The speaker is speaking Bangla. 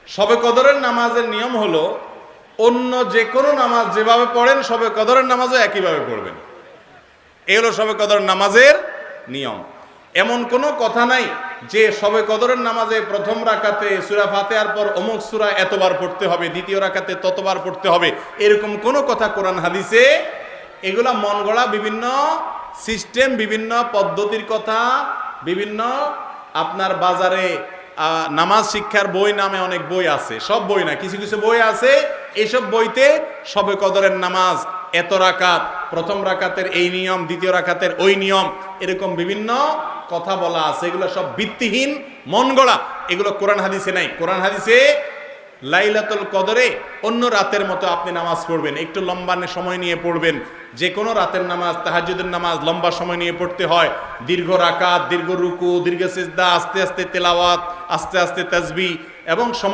শবে কদরের নামাজের নিয়ম হলো অন্য যে কোনো নামাজ যেভাবে পড়েন শবে কদরের নামাজও একইভাবে পড়বেন। এই হলো শবে কদরের নামাজের নিয়ম। এমন কোনো কথা নাই যে শবে কদরের নামাজে প্রথম রাকাতে সূরা ফাতিহার পর অমুক সূরা এতবার পড়তে হবে, দ্বিতীয় রাকাতে ততবার পড়তে হবে, এরকম কোনো কথা কোরআন হাদিসে, এগুলা মন গড়া বিভিন্ন সিস্টেম, বিভিন্ন পদ্ধতির কথা, বিভিন্ন আপনার বাজারে নামাজ শিক্ষার বই নামে অনেক বই আছে, সব বই না, কিছু কিছু বই আছে, এইসব বইতে শবে কদরের নামাজ এত রাকাত, প্রথম রাকাতের এই নিয়ম, দ্বিতীয় রাকাতের ওই নিয়ম, এরকম বিভিন্ন কথা বলা আছে। এগুলো সব ভিত্তিহীন, মন গড়া, এগুলো কোরআন হাদিসে নাই। কোরআন হাদিসে লাইলাতুল কদরে অন্য রাতের মতো আপনি নামাজ পড়বেন, একটু লম্বা সময় নিয়ে পড়বেন। যে কোনো রাতের নামাজ, তাহাজ্জুদের নামাজ লম্বা সময় নিয়ে পড়তে হয়, দীর্ঘ রাকাত, দীর্ঘ রুকু, দীর্ঘ সিজদা, আস্তে আস্তে তেলাওয়াত, আস্তে আস্তে তাসবিহ এবং সময়